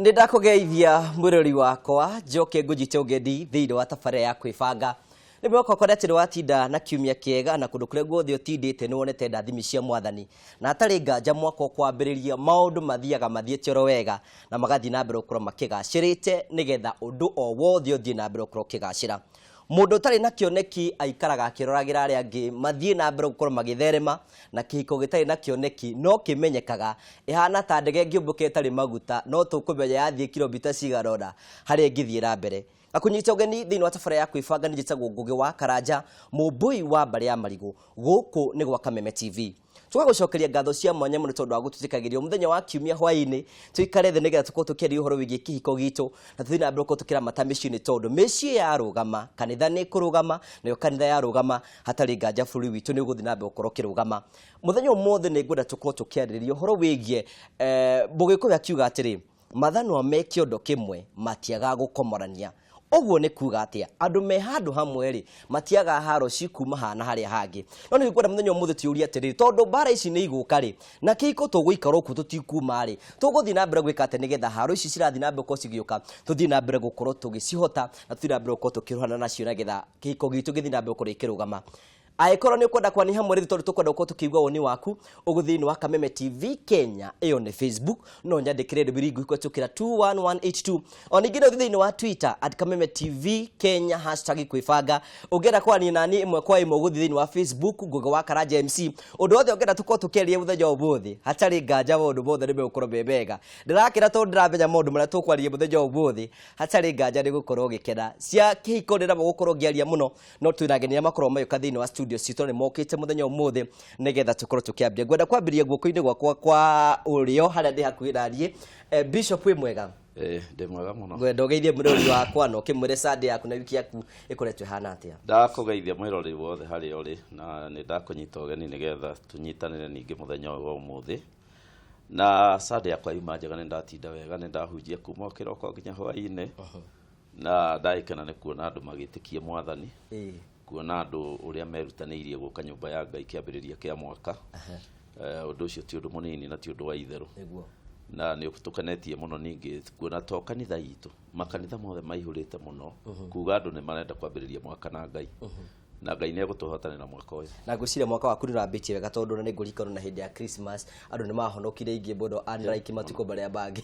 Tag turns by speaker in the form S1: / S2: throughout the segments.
S1: Nindakugeithia mwirori wakwa njoke ngujite ugedi thiini wa tabare ya Kwibanga nimwoko kodete watinda na kiumia kiega na kundu kure guothe utindite ni wonete ndathimi cia mwathani na atari nganja mwako kwambiriria maundu mathiaga mathiete ro wega na magathi na mbere ukoro makigacirite nigetha undu o wothe uthie na mbere ukoro kigacira mundu tari na kioneki aikaraga akiroragira ari angi mathie na mbere ukoro magitherema na kihiko gitari na kioneki no kimenyekaga ihana ta ndege ngiumbuke tari maguta no tukumenya yathie kilomita cigarona hari ngithiira mbere akunyita ugeni thiini wa tabara ya Kwibanga njitagwo Ngugi wa Karanja mubui wa mbare ya marigu guku ni gwa Kameme TV tugagucokeria ngatho cia mwanya muno tondu wa gututikagirio muthenya wa kiumia hwaini tuikare the nigetha tuko tukiria uhoro wigie kihiko gitu na tuthina mbere ko tukira matamicini tondu meci ya rugama kanitha ni kurugama nayo kanitha ya rugama hatari nganja buri witu ni guthina mbere ukoro kirugama muthenya umothe ni ngwenda tuko tukiariria uhoro wigie bugikuya kiuga atiri Mathanwa me kiondo kimwe matiagaga gukong'orania ogwo ni kuga atia andu me handu hamwe ri matiaga haro cikuma hana haria hangi no ni ngwenda muthenya umuthe tiuria atiri tondu bara ici ni iguka ri na kiko tugwikara ku tutikuma ri tuguthi na mbere gwika ate nigetha haro ici cirathi na mbere ko cigiuka tuthi na mbere gukorwo tugicihota na tuthi na mbere ko tukiruhana nacio nigetha kiko gitu githi na mbere ko ikirugama aikoro ni kwenda kwani hamwe ri tondu tukwenda ko tukigwa woni waku uguthini wa Kameme TV Kenya iyo ni Facebook no nyandikire biringu iko tukira 21182 onigire uthini wa Twitter @Kameme TV Kenya #Kwibanga ugera kwani nani imwe kwa imwe uguthini wa Facebook Ngugi wa Karanja MC undu othe ugera tuko tukerie muthenya obuthi hatari nganja mundu bothe ni megukoro bebega ndirakira tondu ndiramenya mundu mara tukwarie muthenya obuthi hatari nganja ni gukorwo gikena cia kihiko ndira gukorwo ngiaria muno no twiragenia makoro mayo kathini wa studio sito ni mokite muthenya umuthe nigetha tukoro tukiambia gwenda kwambiria guoko-ini gwakwa kwa urio haria ndi hakuirarie Bishop wi mwega
S2: ndi mwega muno
S1: gwenda ugeithie mwirori wakwa no kimwire Sunday yaku na wiki yaku ikoretwe hana atia
S2: ndakugeithia mwirori wothe haria uri na ni ndakunyita ugeni nigetha tunyitanire ningi muthenya wa umuthe na Sunday yakwa yuma njega ni ndatinda wega ni ndahunjia kuma kiroko nginya hwaini na ndaikena ni kuona andu magitikie mwathani kuona andu uria merutaniirie guka nyumba ya Ngai kiambiriria kia mwaka undu ucio ti undu munini na ti undu wa itheru na ni ukutukanetie muno ningi kuona to kanitha itu makanitha mothe maihurite muno kuga andu ni marenda kwambiriria mwaka na Ngai na Ngai ni gutuhotanira mwaka uyu
S1: na gucire mwaka waku ndurabitie wega tondu ni ngurikano na hindi ya Christmas andu ni mahonokire ingi bodo unlike matuko bare bangi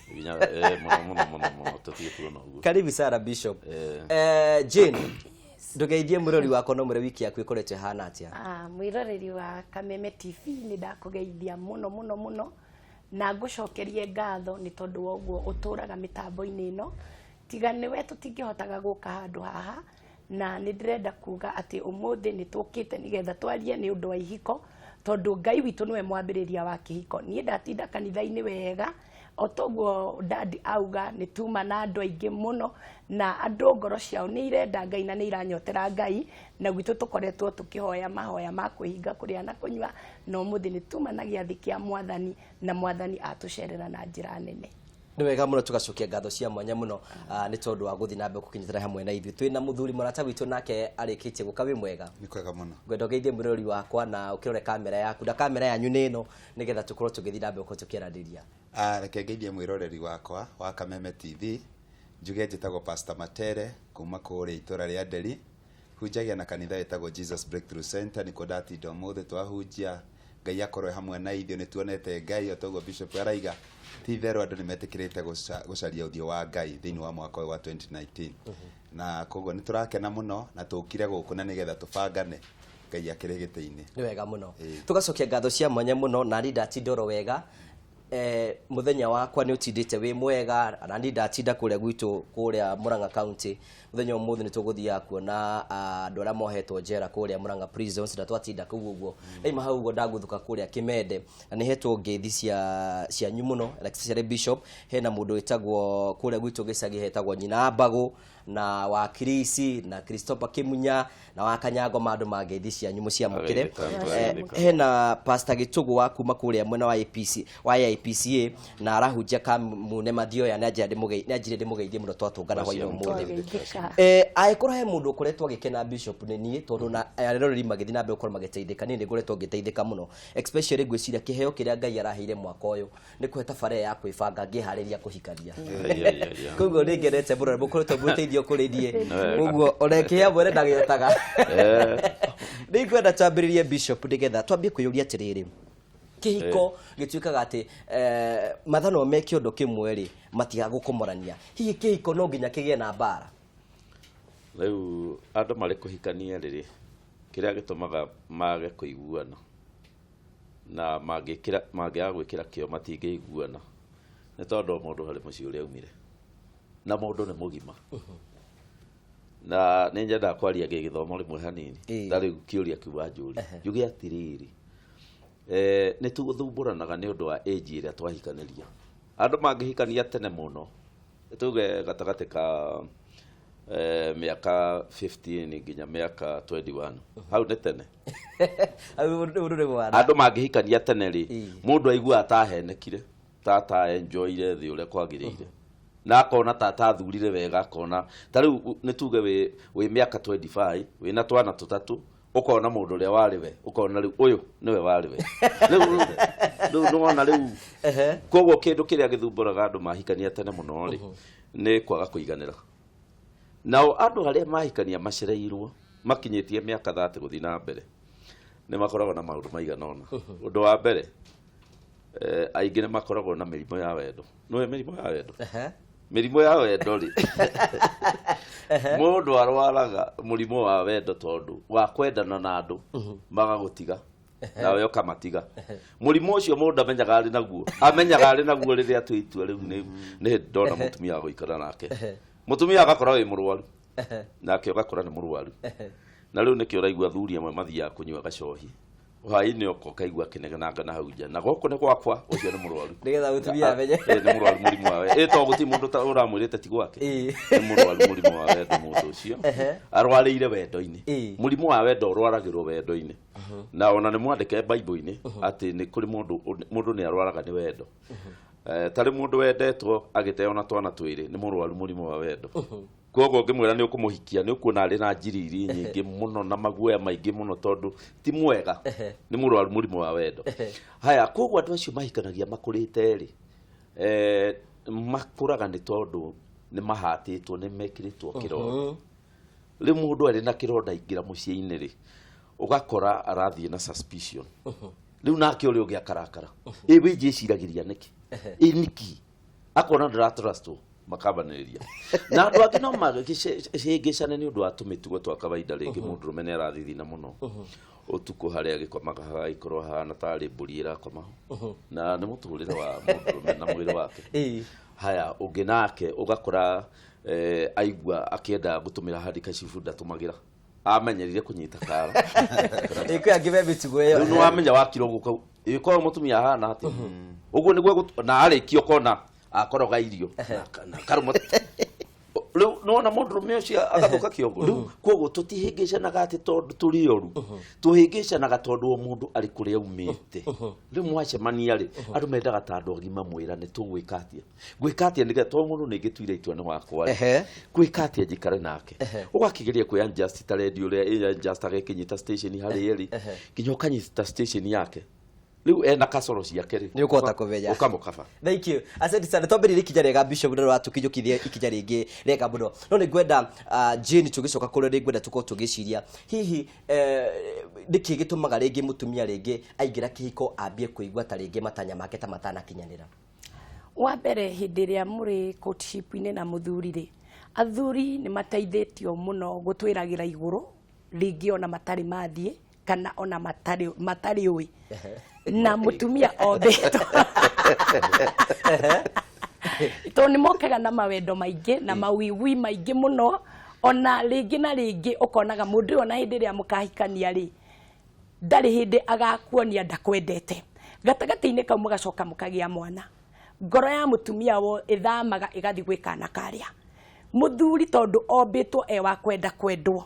S2: muno tutie tuno uguo
S1: karibu sana Bishop Jane ndugeithie mwirori wako no mwire wiki yaku ikorete hana atia
S3: mwiroreri wa Kameme TV ni ndakugeithia muno na ngucokerie ngatho ni tondu woguo uturaga mitambo-ini ino tiga ni we tutingihotaga guka handu haha na ni ndirenda kuga ati umuthi ni tukite nigetha twarie ni undu wa ihiko tondu Ngai witu niwe mwambiriria wa kihiko ni ndatinda kanitha-ini wega otoguo dadi auga ni tuma na andu aingi muno na andu ngoro ciao ni irenda Ngai na ni iranyotera Ngai na gwitu tukoretwo tukihoya mahoya ma kwihinga kuria na kunywa no muthi ni tuma na giathi kia mwathani na mwathani atucerera na njira nene
S1: ni wega muno tugacokia ngatho cia mwanya muno ni tondu wa guthi na mbe kukinyitira hamwe na ithu twina muthuri murata witu nake arikitie guka wi mwega
S4: ni kwega muno
S1: gwenda geithie mwirori wakwa na ukirore kamera yaku da kamera yanyu nino nigetha tukorwo tugithi na mbe ko tukiradiria
S4: reke geithie mwiroreri wakwa wa Kameme TV njuge njitagwo Pastor Matere kuma kuri itura ria Nderi hunjagia na kanitha etagwo Jesus Breakthrough Center ni kodati domothe twahunjia Ngai akorwe hamwe na ithio ni tuonete Ngai otogo Bishop araiga ti thero andu ni metikirite gucaria uthio wa Ngai thiini wa mwaka wa 2019 na koguo ni turakena muno na tukire guku na nigetha tubangane Ngai akire gite-ini
S1: ni wega muno tugacokia ngatho cia mwanya muno na rinda tindoro wega muthenya wakwa ni utindite wi mwega na ndi ndatinda kuria gwitu kuria Murang'a County muthenya umuthi ni tuguthia kuona andu aria mohetwo njera kuria Murang'a prisons na twatinda kuguo ima hau go ndaguthuka kuria Kimende na ni hetwo ngethi cia nyumuno like cia Bishop hena mundu etagwo kuria gwitu gicagi hetagwo nyina Mbagu na wa Kirisi na Christopher Kimunya na wa Kanyago mandu mangethi cia nyumu cia mukire hena Pastor Gitugu wa kuma kuria mwena wa IPCA na arahunjia Kameme Mathioya na njire ndimugeithie muno twatungana hwa ino muthi aikorwo he mundu ukoretwo agikena bishop ni nie tondu na areroreri magithi na mbe ukorwo magiteithika ni ngoretwo ngiteithika muno especially gwiciria kiheo kiria Ngai araheire mwaka uyu ni kweta bare ya kwibanga ngihariria kuhikania koguo ningerete muno mukoretwo mwiteithio kuridie koguo orekea mwere ndagiotaga nikwenda twambiririe bishop nigetha twambie kuyuria atiriri kihiko gituikaga ati Mathanwa me kiondo kimwe ri matiagaga gukong'orania hihi kihiko no nginya kigie na bara
S2: riu andu mari kuhikania riri kiria gitumaga mage kuiguana na mangĩaga gwĩkĩra kĩo matingĩiguana nĩ tondũ mũndũ harĩ mũciĩ ũrĩa aumire na mũndũ nĩ mũgima na nĩ nyendaga kwaria gĩgĩthomo rĩmwe hanini ndarĩ kĩũria kiuga njũri njuge atĩrĩrĩ nĩ tũgũthumbũranaga nĩ ũndũ wa age ĩrĩa twahikanĩria andũ mangĩhikania tene mũno tuge gatagatĩ ka miaka 15 nginya miaka 21 hau nĩ tene andu mangĩhikania tene ri mundu aigua atahenekire tata enjoyire thi uria kwagirire na akona tata athurire wega akona ta riu nĩ tuge we miaka 25 wina twana tutatu ukona mundu uria wari we ukona riu uyu niwe wari we riu nona riu koguo kindu kiria githumburaga andu mahikania tene muno ri ni kwaga kuiganira nao andu aria mahikania macereirwo makinyitie miaka 30 guthi na mbere ni makoragwo na maundu maiganona undu wa mbere aingi ni makoragwo na mirimo ya wendo no mirimo ya wendo mirimo ya wendo ri mundu arwaraga murimo wa wendo tondu wa kwendana na andu magagutiga nawe ukamatiga murimo ucio mundu amenyaga ari naguo riria twitua riu ni ndona mutumia guikara nake mutumia agakora wi murwaru nake ugakora ni murwaru na riu nikio raigua thuri amwe mathia kunywa gacohi hai-ini oko kaigua kinegenanga na hauja na goko ni gwakwa ucio ni murwaru
S1: nigetha mutumia amenye
S2: ni murwaru murimo wawe to guti mundu ta uramwirite ti gwake ni murwaru murimo wawe ndo mundu ucio arwarire wendo-ini murimo wa wendo urwaragirwo wendo-ini na ona ni mwandike Bible-ini ati ni kuri mundu ni arwaraga ni wendo tari mundu wendetwo agiteo na twana twiri ni murwaru murimo wa wendo koguo ngimwira ni ukumuhikia ni ukuona ari na njiriri nyingi muno na maguoya maingi muno tondu ti mwega ni murwaru murimo wa wendo haya koguo andu acio mahikanagia makurite ri makuraga ni tondu ni mahatitwo ni mekiritwo kirondo ri mundu ari na kironda ingira mucii-ini ri ugakora arathie na suspicion riu nake uri ugiakarakara we jiciragiria niki niki akona ndiratrustwo makabaniriria na andu angi no magicane ni undu wa tumitugo twa kawaida ringi mundu rumene arathithina muno utuku haria gikomaga hagaikorwo hana tari mburi irakoma na ni muturire wa mundu rumene na mwiri wake haya ungi nake ugakora aigua akienda gutumira handika cifuda tumagira amenyerire kunyita kara
S1: iko yagibe bitugo yo
S2: no amenya wakiro guka iko mutumia hana ati uguo niguo na arikio kona akoroga irio na karumo no na mundu rumesha agathuka kiongo riu koguo tutihingicanaga ati tondu turi oru tuhingicanaga tondu o mundu ari kuria umite riu mwacemania ri andu mendaga tandu ogima mwirane tugwikatia gwikatia niga to mundu ningituire itua ni wakwa gwikatia njikare nake ugakigeria ku unjust ta radio ria unjust agekinyita station hari eri kinyoka nyita station yake riu ena kasoro ciake ri
S1: ni ukota kuvenya
S2: ukamukaba
S1: thank you asante sana twambirire ikinya rega bishop ndero atukijukithie ikinya ringi rega muno no ni gwenda Jane tugicoka kuri ri gwenda tuko tugiciria hihi niki gitumaga ringi mutumia ringi aingira kihiko ambie kuigwa ta ringi matanya make ta matana kinyanira
S3: wa mbere hindi ria muri courtship-ini na muthuri ri athuri ni mateithitio muno gutwiragira iguru ringi ona matari mathie kana ona matari ui na mutumia obeto to ni mokaga na mawendo maingi na mawiwi maingi muno ona ringi na ringi ukonaga mundu ona hindi ria mukahikania ri ndari hindi agakuonia ndakwendete gatagati-ini kau mugacoka mukagia mwana ngoro ya mutumia wo ithamaga igathi gwikana karia muthuri tondu ombitwo wa kwenda kwendwo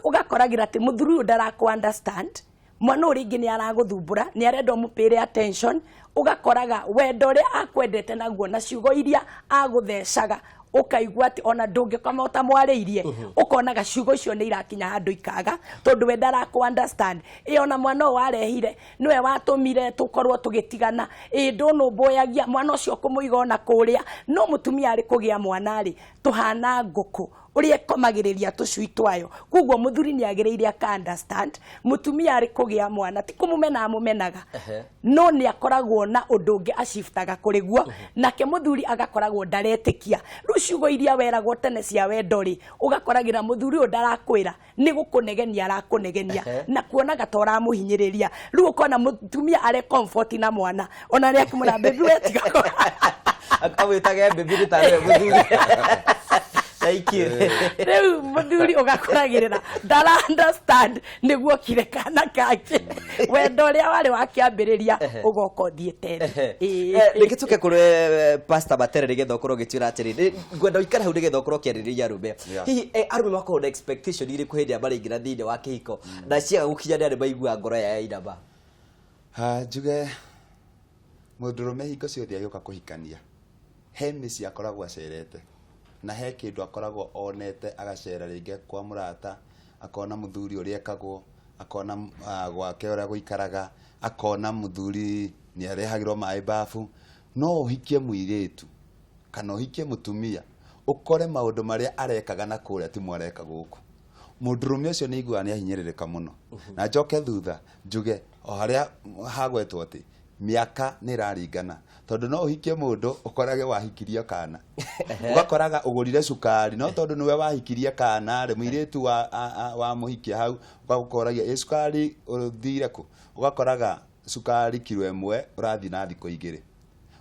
S3: ugakoragira ati muthuri uyu ndaraku understand mwana uri ingi ni araguthumbura ni arenda mupire attention ugakoraga wendo uri akwendete naguo na ciugo iria aguthecaga ukaigua ati ona ndungikoma utamwariirie ukonaga ciugo icio ni irakinya handu ikaga tondu we ndaraku understand ona mwana warehire niwe watumire tukorwo tugitigana ndunumboyagia mwana ucio kumuiga ona kuria no mutumia ari kugia mwana ri tuhana nguku uria komagiriria tucui twayo kuguo muthuri ni agiriire aka understand mutumia ari kugia mwana ti kumumena amumenaga no ni akoragwo na undu ungi aciftaga kuriguo nake muthuri agakoragwo ndaretikia ruciugo iria weragwo tene cia wendo ri ugakoragira muthuri u ndarakwira ni gukunegenia arakunegenia na kuonaga tora muhinyiriria ru ukona mutumia are comfort na mwana ona ri akimura baby wetiga
S1: akamwitage baby ritare muthuri
S3: Reu muthuri ugakoragirira ndara understand niguo kire kana kake wendo ria wari wakiambiriria ugoko thiete
S1: nikituke kure Pastor Matere rigetho korwo gitwira atiri ngwenda ikara hu rigetho korwo kiaririria rumbe hihi arume mako na expectation iri kuhindia baraingira thinde wa kihiko na cia gukinya ndari baigua ngoro ya inaba
S4: njuge mundurume hingo ciothe agioka kuhikania he misi akoragwo acerete na he kindu akoragwo onete agacera ringe kwa murata akona muthuri uria ekagwo akona gwake uria guikaraga akona muthuri ni arehagirwo mai bafu no uhikie muiretu kana uhikie mutumia ukore maundu maria arekaga na kuria ti mwareka guku mundurume ucio ni igua ni ahinyiririka muno na njoke thutha njuge o haria hagwetwo ati miaka ni raringana tondu no uhikie mundu ukorage wahikirie kana ugakoraga ugurire sukari no tondu niwe wahikirie kana ri muiretu wa muhikia hau ugakoragia sukari uthire ku ugakoraga sukari kilo 1 urathi na thiko igire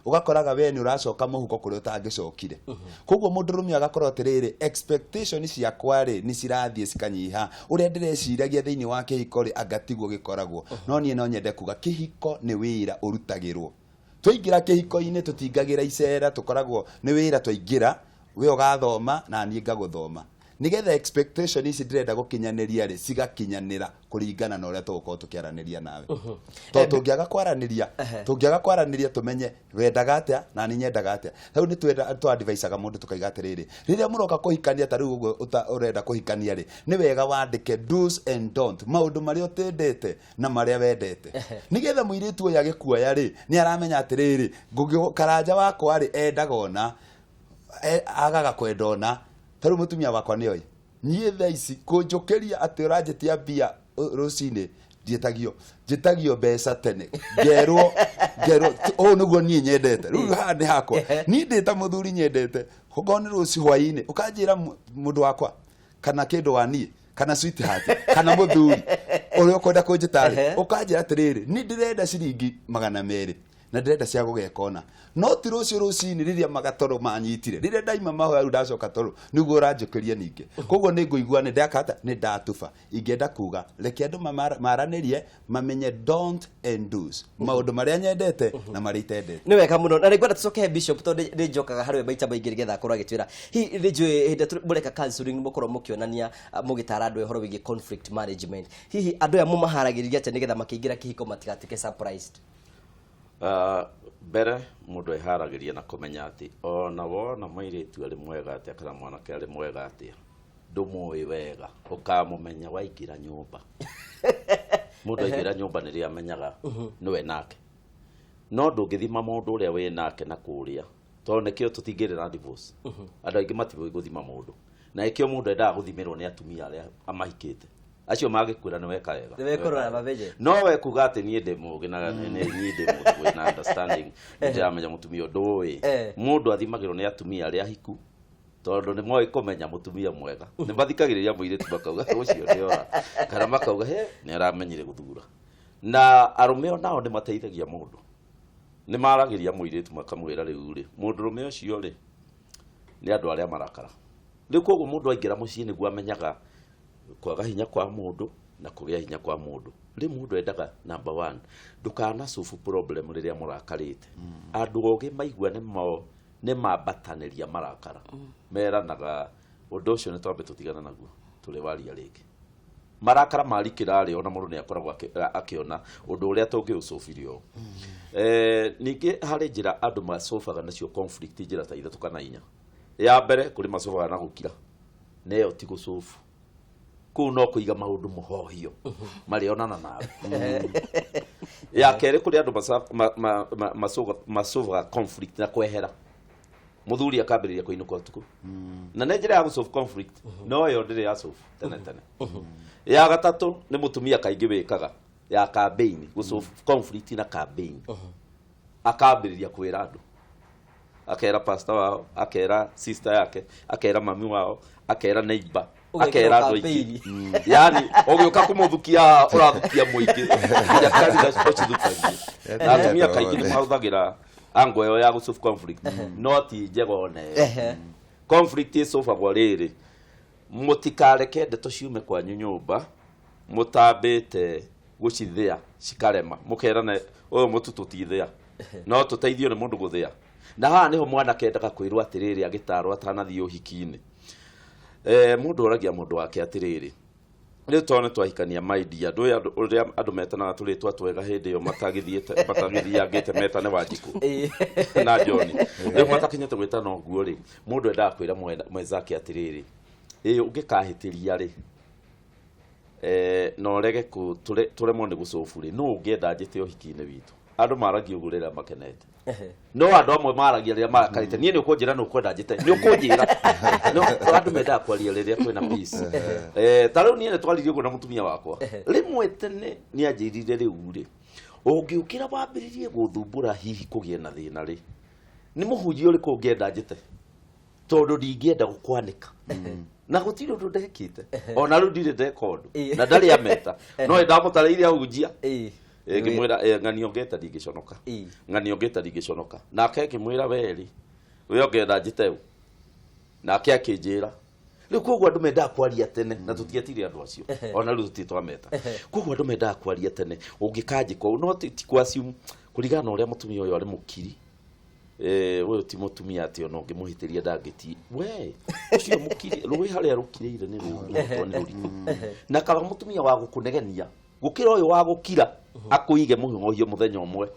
S4: ugakoraga we ni uracoka muhuko kuri utangicokire koguo mundurume agakorwo atiriri expectation cia kwari ni cirathie cikanyiha uria ndireciiragia thiini wa kihiko ri agatigwo gikoragwo no nie no nyende kuga kihiko ni wira urutagirwo twigira kihiko-ini tutingagira icera tukoragwo ni wira twaingira we ugathoma na nie ngaguthoma nigetha expectation ici ndirenda gukinyaniria ri cigakinyanira kuringana na uria tugukorwo tukiaraniria nawe to tungiaga kwaraniria tumenye wendaga atia na ni nyendaga atia riu ni twenda tu adviceaga mundu tukaiga atiriri riria muroka kuhikania ta riu uguo urenda kuhikania ri ni wega wandike do's and don't maundu maria utendete na maria wendete nigetha muiritu uyu agikuoya ri ni aramenya atiriri karanja wakwa ri endaga ona agaga kwendona taru mutumia wakwa ni oi nie thaici kunjukiria ati uranjitia bia rucini njitagio mbeca tene ngerwo o niguo nie nyendete riu ha ni hakwa ni ndita muthuri nyendete kugoni ruci hwaini ukanjira mundu wakwa kana kindu wa nie kana sweetheart kana muthuri uria ukwenda kunjitari ukanjira atiriri ni ndirenda ciringi 200 na ndirenda cia gugekona no ti rucio rucini riria magatoro manyitire riria ndaima mahoya ndacoka toro niguo uranjukiria ninge koguo ni nguigua ni ndakata ni ndatufa ingenda kuga reke andu maranirie mamenye don't and do's maundu maria nyendete na maria itendete
S1: ni wega muno na ngwenda tucoke bishop tondu ni njokaga harwe baita baingi rigetha akorwo agitwira hi rijwe hinde mureka counseling mukorwo mukionania mugitara andu ehoro wigi conflict management hihi andu ya mumaharagiriria ate nigetha makiingira kihiko matigatike surprised
S2: mbere mundu eharagiria na kumenya ati ona wona mairitu ari mwega ati kana mwanake ari mwega ati ndumui wega ukamumenya waingira nyumba mundu aingira nyumba ni ria amenyaga niwe nake no ndungithima mundu uria we nake na kuria tondu nikio tutingire na divorce andu aingi matibo guthima mundu na ikio mundu endaga guthimirwo ni atumia aria amahikite acio magikwira ni weka wega
S1: ni wekorora babeje
S2: no we kuga ati nie ndemugi na nie ndemugi na understanding ndiramenya mutumia ndoi mundu athimagirwo ni atumia aria hiku tondu ni moi kumenya mutumia mwega ni bathikagiriria muiritu bakauga ucio ndiora kana makauga he ni aramenyire guthura na arume nao ni mateithagia mundu ni maragiria muiritu makamwira riu ri mundu rume ucio ri ni andu aria marakara riu koguo mundu aingira mucii niguo amenyaga kwaga hinya kwa mundu na kugia hinya kwa mundu ri mundu endaga number 1 ndukana solve problem riria murakarite andu oge maigua ni mo nĩ mambatanĩria marakara meranaga ũndũ ũcio nĩ twambe tũtigana naguo tũrĩ waria rĩngĩ marakara marikĩra rĩ ona mũndũ nĩ akoragwo akĩona ũndũ ũrĩa tũngĩũcobirio ningĩ harĩ njĩra andũ macobaga nacio conflict njĩra ta ithatũ kana inya ya mbere kũrĩ macobaga na gũkira neyo ti gũcobu kũu no kũiga maũndũ mũhohio marĩonana nawe ya kerĩ kũrĩ andũ macobaga conflict na kwehera muthuri akambĩrĩria kũinũka ũtukũ na nĩ njĩra ya gũsolve conflict no yo ndĩrĩ ya solve tene ya gatatũ nĩ mũtumia kaingĩ wĩkaga ya campaign gũsolve conflict na campaign akambĩrĩria kwĩra andũ akera pastor wao akera sister yake akera mami wao akera neighbor akera andũ aingĩ yani ũgĩũka kũmũthukia ũrathukia mũingĩ ya kazi ũcithukagia na atumia kaingĩ nĩ mahũthagĩra ango yo ya gũsolve conflict not njega one conflict isolvagwo rĩrĩ mũtikareke ndeto ciume kwanyu nyũmba mũtambĩte gũcithĩa cikarema mũkerana ũyũ mũtutu tithĩa no tũteithio nĩ mũndũ gũthĩa na haha nĩho mwana kendaga kwĩrwo atĩrĩrĩ agĩtarwo atanathiĩ ũhiki-inĩ mũndũ oragia mũndũ wake atĩrĩrĩ rĩu tone twahikania maidi andũ ũrĩa andũ metanaga tũrĩtwa twega hĩndĩ ĩyo matagĩthiangĩte metane Wanjikũ na John rĩu matakinyĩte gwĩtana ũguo rĩ mũndũ endaga kwĩra mwenzake atĩrĩrĩ ũngĩkahĩtĩria rĩ na ũrege tũremwo nĩ gũcobu rĩ no ũngĩenda njĩte ũhiki-inĩ witũ andũ maragia ũguo rĩrĩa makenete no andũ amwe maragia rĩrĩa marakarĩte niĩ nĩ ũkũnjĩra nĩ ũkwenda njĩte nĩ ũkũnjĩra no andũ mendaga kwaria rĩrĩa kwĩna peace ta rĩu niĩ nĩ twaririe ũguo na mũtumia wakwa rĩmwe tene nĩ anjĩrire rĩu rĩ ũngĩũkĩra wambĩrĩrie gũthumbũra hihi kũgĩe na thĩna rĩ nĩ mũhunjia ũrĩkũ ũngĩenda njĩte tondũ ndingĩenda gũkwanĩka na gũtirĩ ũndũ ndekĩte ona rĩu ndirĩ ndeka ũndũ na ndarĩ ameta no ndamũtarĩire ahunjia ngĩmwĩra ng'ani ongeta ndingĩconoka ng'ani ongeta ndingĩconoka nake ngĩmwĩra weri we ongenda njĩte nake akĩnjĩra rĩu koguo andũ mendaga kwaria tene na tũtietire andũ acio ona rĩu tũtitwameta koguo andũ mendaga kwaria tene ũngĩkanjĩkwo no ti kwasium kũringana na ũrĩa mũtumia ũyũ arĩ mũkiri ũyũ ti mũtumia atĩ ona ũngĩmũhĩtĩria ndangĩti we ũcio mũkiri rũĩ harĩa rũkirĩire nĩ rũrĩkũ na kaba mũtumia wa gũkũnegenia gũkĩra ũyũ wa gũkira akũige mũhũng'ohio mũthenya ũmwe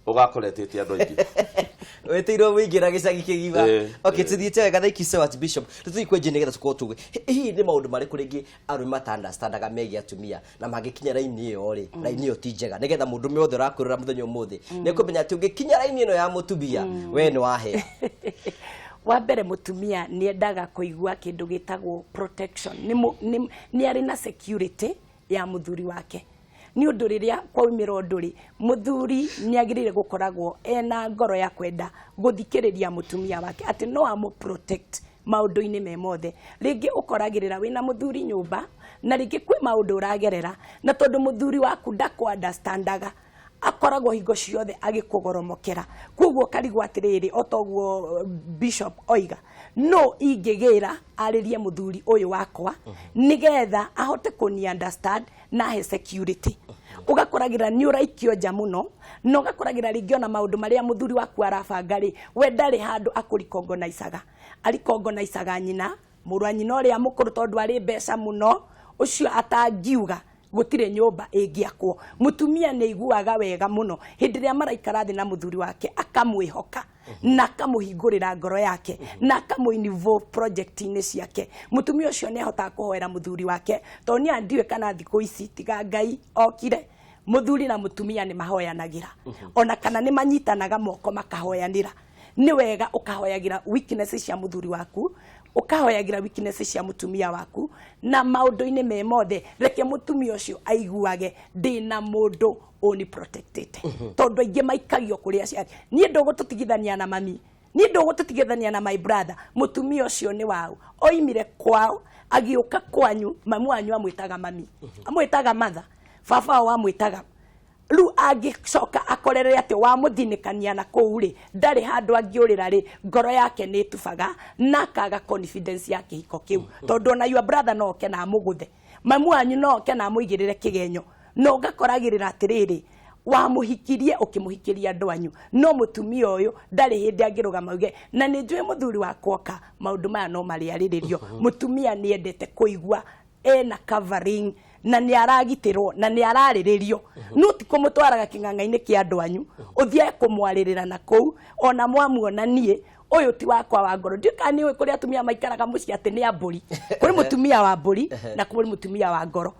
S2: ũgakoretete andũ aingĩ
S1: wetirwo wĩingĩra gĩcagi kĩgima okay tuthiĩte wega thank you so much bishop tuthiĩ kwenje nĩgetha tũkorwo tuge hihi nĩ maũndũ marĩkũ rĩngĩ arũme matandastandaga megiĩ atumia na mangĩkinya raini ĩyo rĩ raini ĩyo ti njega nĩgetha mũndũ mothe ũrakwĩrora mũthenya ũmũthĩ nĩ kũmenya atĩ ũngĩkinya raini ĩno ya mũtumia we nĩ wahĩa
S3: wa mbere mũtumia nĩ endaga kũigua kĩndũ gĩtagwo protection nĩ arĩ na security ya mũthuri wake ni ũndũ rĩrĩa kwaumĩra ũndũ rĩ mũthuri nĩ agĩrĩire gũkoragwo ena ngoro ya kwenda gũthikĩrĩria mũtumia wake atĩ no amũ protect maũndũ-inĩ me mothe rĩngĩ ũkoragĩrĩra wĩna mũthuri nyũmba na rĩngĩ kwĩ maũndũ ũragerera na tondũ mũthuri waku ndakũ-understandaga akoragwo hingo ciothe agĩkũgoromokera koguo karigwo atĩrĩrĩ otoguo bishop oiga no ingĩgĩra arĩrie mũthuri ũyũ wakwa nĩgetha ahote kũni understand na he security ũgakoragĩra nĩ ũraikio nja mũno na ũgakoragĩra rĩngĩ ona maũndũ marĩa mũthuri waku arabanga rĩ we ndarĩ handũ arikongonicaga nyina mũrũ wa nyina ũrĩa mũkũrũ tondũ arĩ mbeca mũno ũcio atangiuga gũtirĩ nyũmba ĩngĩakwo mũtumia nĩ aiguaga wega mũno hĩndĩ ĩrĩa maraikara thĩ na mũthuri wake akamwĩhoka na akamũhingũrĩra ngoro yake na akamũ-involve project-inĩ ciake mũtumia ũcio nĩ ahotaga kũhoera mũthuri wake tondũ nĩ andiũĩ kana thikũ ici tiga Ngai okire mũthuri na mũtumia nĩ mahoyanagĩra ona kana nĩ manyitanaga moko makahoyanĩra nĩ wega ũkahoyagĩra weaknesses cia mũthuri waku ũkahoyagĩra weaknesses cia mũtumia waku na maũndũ-inĩ me mothe reke mũtumia ũcio aiguage ndĩna mũndũ only protected tondũ aingĩ maikagio kũrĩa ciake niĩ ndũgũtũtigithania na mami niĩ ndũgũtũtigithania na my brother mũtumia ũcio nĩ wao oimire kwao agĩũka kwanyu mamu wanyu amwĩtaga mami amwĩtaga mother baba wao amwĩtaga rĩu angĩcoka akorere atĩ wa mũthinĩkania na kũu rĩ ndarĩ handũ angĩũrĩra rĩ ngoro yake nĩ tubaga na akaga confidence ya kĩhiko kĩu tondũ ona your brother no oke na amũgũthe mamu wanyu no oke na amũigĩrĩre kĩgenyo no ũgakoragĩrĩra atĩrĩrĩ wa muhikirie ukimuhikiria andu anyu no mutumia uyu ndari hindi angirugama uge na ni njui muthuri wakwa ka maundu maya no mariariririo mutumia ni endete kuigua ena covering na ni aragitirwo na ni arariririo no ti kumutwaraga king'ang'a-ini kia andu anyu uthie kumwaririra na kou ona mwamuona nie uyu ti wakwa wa ngoro ndikani uyu kuri atumia maikaraga muci ati ni amburi kuri mutumia wa mburi na kuri mutumia wa ngoro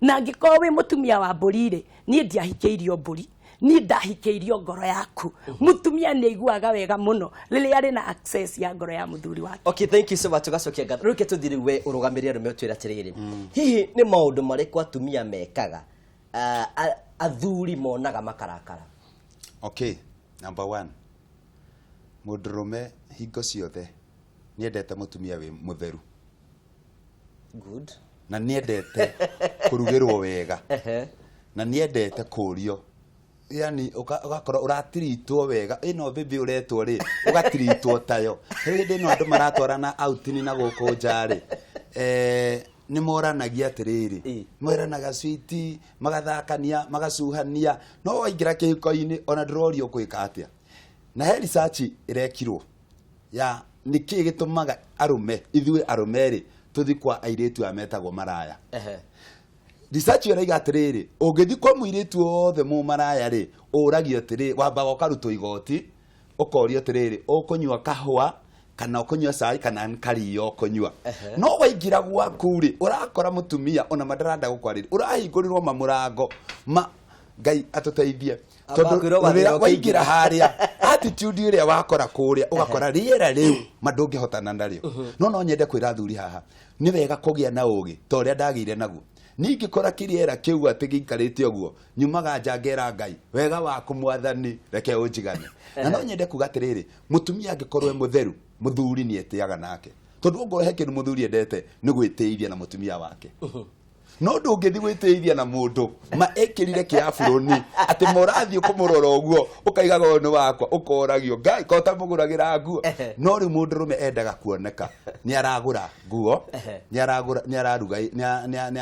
S3: na ngiko wi mutumia wa mburi ri ni ndiahikeirio mburi ni ndahikeirio ngoro yaku mutumia ni aiguaga wega muno riri ari na access ya ngoro ya muthuri wake.
S1: Okay, thank you so much. Tugacokia ngatho ruke tuthiriwe urugamirire rume twira tiriri hihi ni maundu marikwa atumia mekaga athuri monaga makarakara?
S4: Okay, number 1, mudurume hingo ciothe niendete mutumia wi mutheru.
S1: Good.
S4: Na niendete kurugirwo wega na niendete kurio, yani ugakora uratiritwo wega ino bibi uretwo ri ugatiritwo tayo hindi no andu maratwarana outini na guku njari ni moranagia atiriri mweranaga switi magathakania magacuhania no waingira kihiko-ini ona ndrorio kwika atia na he research irekirwo ya niki gitumaga arume ithuĩ arume ri tuthi kwa airetu ametagwo maraya. Research iraiga atiriri ungithi kwa muiretu othe mu maraya ri uragio atiri wambaga ukarutwo igoti ukorio atiriri ukunywa kahua kana ukunywa cai kana nkario ukunywa no waingira gwaku ri urakora mutumia ona madaranda gukwariri urahingũrirwo mamurango Ngai atuteithie tondu waingira haria attitude iria wakora kuria ugakora riera riu mandungihotana nario no nyende kwira thuri haha ni wega kugia na ugi to ria ndagire naguo ningi kora kiriera kiu ati gikarite uguo nyumaga njangera Ngai wega waku mwathani reke unjigane na no nyende kugatiriri mutumia angikorwe mutheru muthuri ni etiaga nake tondu ngo he kindu muthuri endete ni gwiteithia na mutumia wake no ndungithi gwiteithia na mundu ma ekirire kia buruni ati morathi ukumurora uguo ukaigaga onu wakwa ukoragio Ngai kota muguragira nguo no ri mundu rume endaga kuoneka ni aragura nguo ni araruga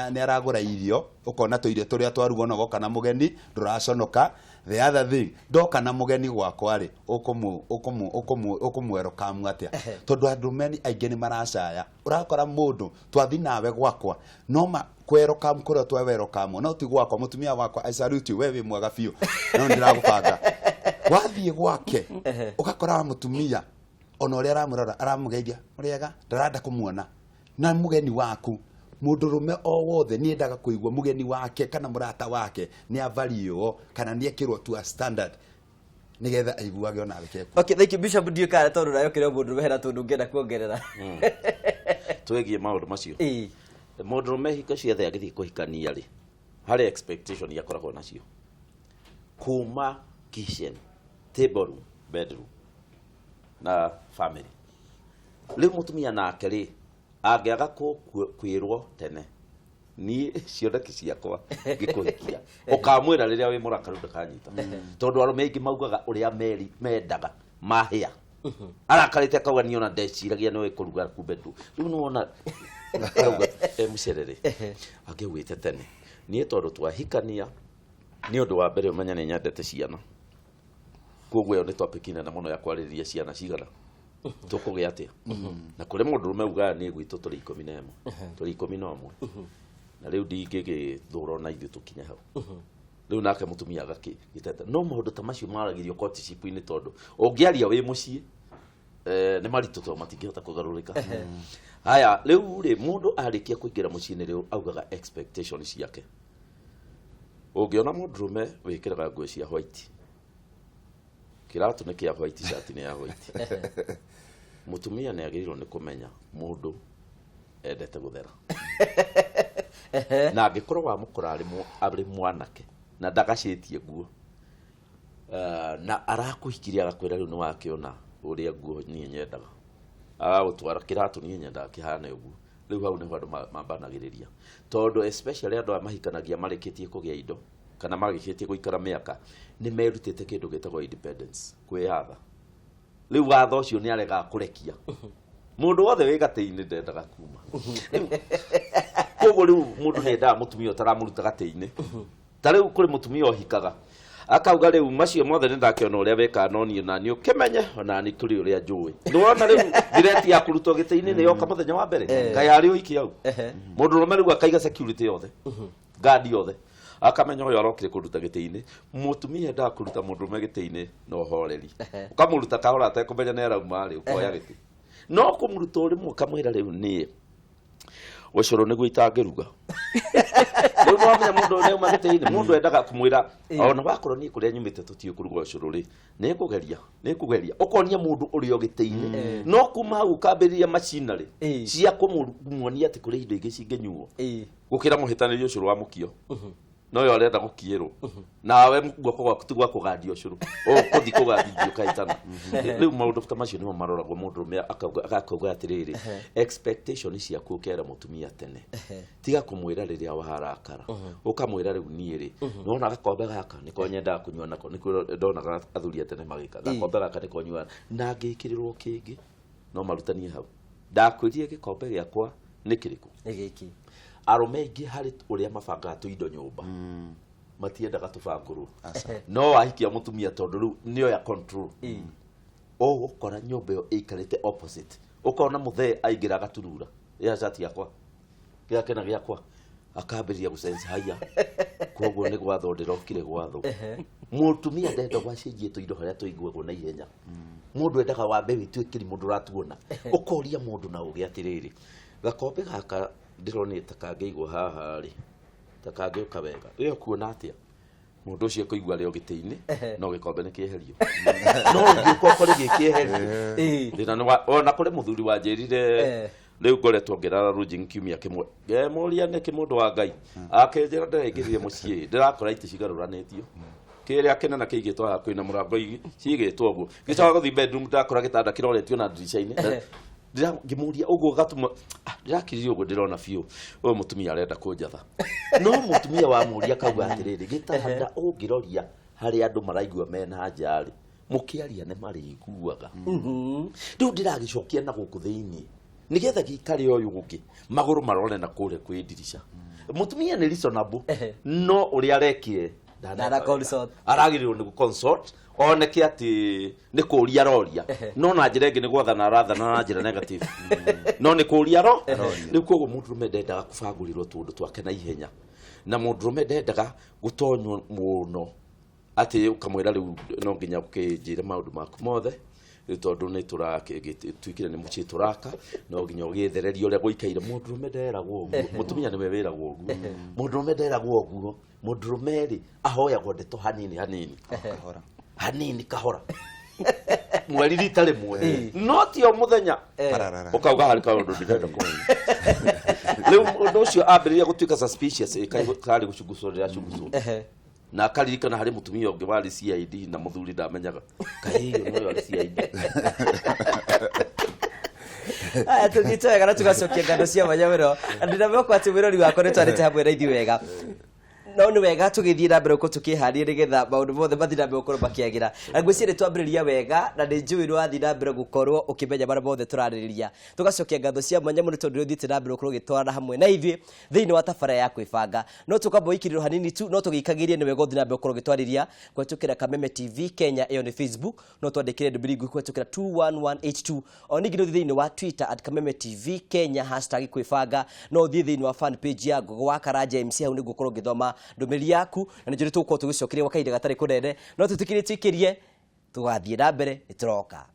S4: ni aragura irio ukona to irio turia twaruga no goka na mugeni nduraconoka. The other thing ndoka na mugeni gwakwa ri ukumwero kamu atia tondu andu meni aingi ni maracaya urakora mundu twathi nawe gwakwa no ma kwero kamu kuria twewero kamu no ti gwakwa mutumia wakwa I salute you wewe mwaga biu no ndiragubanga wathie gwake ugakora mutumia ona uria aramurora aramugeithia muriega ndaranda kumuona na mugeni waku mudurume o wothe ni endaga kuigwa mugeni wake kana murata wake ni avario kana ni ekirwo to a standard nigetha aiguage ona weke.
S1: Okay, thank you Bishop Diukara tondu nayo kire mudurume hera tondu ngenda kuongerera
S2: twegie maundu macio mudurume hiko ciothe agithi kuhikania ri hari expectation yakoragwo nacio kuma kitchen, table room, bedroom na family. Riu mutumia nake ri angiaga kwirwo tene ni cioneki ciakwa ngikuhikia ukamwira riria wi murakaru ndakanyita tondu arume aingi maugaga uria meri mendaga mahia arakarite akauga ni ona ndeciragia no ikuruga kumbe tu riu no ona akauga mucerere angewite tene ni tondu twahikania ni undu wa mbere umenya ni nyendete ciana koguo ni topic ina na muno ya kwariria ciana cigana tukugia atia na kuri mundu rumeuga ni gwitu turi 11 turi 11 na riu ndingigi thuro na ithu tukinya hau riu nake mutumia agaki gitete no maundu ta macio maragirio courtship ini tondu ungiaria wi mucii ni maritu to matingihota kugarurika. Haya riu ri mundu arikia kuingira mucii-ini riu augaga expectations ciake ungiona mundu rume wikiraga nguo cia white kiratu ni kia white shirt ni ya white mutumia ni agirirwo ni kumenya mundu endete guthera na angikorwo wa mukura ari mwanake na ndagacitie nguo na arakuhikiria agakwira riu ni wakiona uria nguo ni nyendaga agagutwara kiratu ni nyendaga kihane uguo riu hau ni andu mambanagiriria tondu especially andu amahikanagia marikitie kugia indo kana magikitie guikara miaka ni merutite kindu gitagwo independence kwiyatha riu watho ucio ni arega kurekia mundu wothe wi gatei-ini ndendaga kuma koguo riu mundu ni endaga mutumia utaramuruta gatei-ini ta riu kuri mutumia ohikaga akauga riu macio mothe nindakiona uria weka no ni na ni ukimenye ona ni turi uria njui niwona riu direct ya kurutwo gite-ini ni yoka muthenya wa mbere kai ari uiki au mundu rume riu akaiga security yothe guard yothe akamenya uyu arokire kuruta gite-ini mutumia ndakuruta mundu rume gite-ini no horeri ukamuruta kahora atekumenya ni arauma ri ukoya giti no kumuruta rimwe ukamwira riu ni ucuru niguo itangiruga riu mwamenya mundu ne umagite-ini mundu endaga kumwira ona wakorwo ni kuria nyumite tutie kuruga ucuru ri nikugeria ukonia mundu uri o gite-ini no kuma hau ukambiriria machinery cia kumumuonia ati kuri indo ingi cingenyuo gukira muhitaniri ucuru wa mukio no yo arenda gukierwo nawe guoko gwaku tu gwa kugandia ucuru ukuthi kugandia kaitana riu maundu ta macio nimo maroragwo mundu rume akauga atiriri expectation ciaku ukera mutumia tene tiga kumwira riria waharakara ukamwira riu niiri nona gakombe gaka niko nyenda kunywa nako niko ndona athuri tene magika gakombe gaka niko nywa na ngikirirwo kingi no marutanie hau ndakwirie gikombe giakwa nikiriku
S1: giki
S2: arume ingi hari uria mabanga tu indo nyumba matiendaga tubanguru no ahikia mutumia tondu riu nio ya control ukora nyumba yo ikarite opposite ukona muthe aingira gaturura ya shati yakwa giakena giakwa akambiriria gusense haya koguo ni gwatho ndirokire gwatho mutumia ndenda gwacenjie tu indo haria tuiguagwo na ihenya mundu endaga wambe witwikiri mundu ratuona ukoria mundu na ugi atiriri gakombe gaka ndironi takangeigwo haha ri takangeuka wega iyo kuona atia mundu ucio kuigwa rio gite-ini no gikombe ni kieherio no ngikoko ri gikieherio ndina ona kuri muthuri wa njirire riu ngoretwo ngirara rujing kiumia kimwe ngemuria ni kimundu wa Ngai akenjira ndirengirire mucii ndirakora iti cigaruranitio kiria kinena kiigitwo haha kwina murango cigitwo guo gicoka guthi bedroom ndakora gitanda kiroretio na dirisha-ini ngimuria uguo gatuma ndirakiririo uguo ndirona biu uyu mutumia arenda kunjatha no mutumia wa muria kauga atiriri gitanda ungiroria hari andu maraigua mena njari mukiaria ne mariguaga riu ndiragicokia na guku thiini nigetha gikari uyu guki maguru marone na kure kwi dirisha mutumia ni reasonable no uri arekire
S1: ndara consult
S2: aragirirwo ni consult oneke ati ni kuria roria no na njira ingi ni gwathana arathana na njira negative no ni kuria ro ni koguo mundu rume ndendaga kubangurirwo tundu twake na ihenya na mundu rume ndendaga gutonywo muno ati ukamwira riu no nginya ukinjire maundu maku mothe tondu ni tuikire ni muci turaka no nginya ugithereria uria guikaire mundu rume nderagwo uguo mutumia ni wewiragwo uguo mundu rume nderagwo uguo mundu rume ri ahoyagwo ndeto hanini hanini kahora mweri rita rimwe no ti o muthenya ukauga hari kaundu ndirenda kumenya riu undu ucio ambiriria gutuika suspicious kari gucungucurira na akaririkana hari mutumia ungi wari CID na muthuri ndamenyaga kahiyo no yari CID
S1: aya tugitwega na tugacokia ngano cia manyamiro ndinamenya kwa timirori wako ni twarite hamwe na ithui wega no ni wega tugithie na mbere ko tukiharia nigetha maundu mothe mathira mbere gukorwo makiagira na ngwiciria twambiriria wega na ni njui no athira mbere gukorwo ukimenya bara mothe turaririria tugacokia ngatho cia manyamu ni tondu thite na mbere gukorwo gitwarana hamwe na ithui thiini wa tabara ya kwibanga no tukamba ikiriro hanini tu no tugikagirie ni wega uthira mbere gukorwo gitwaririria kwetukira Kameme TV Kenya iyo ni Facebook no twandikire ndubirigu kwetukira 21182 onigi no thiini wa Twitter @Kameme TV Kenya #kwibanga no thiini wa fan page ya Gogo wa Karanja MC hau ni gukorwo githoma ndumiri yaku na njuri tuko tugicokiria wakaide gatari kunene no tutikire twikirie tugathie na mbere ituroka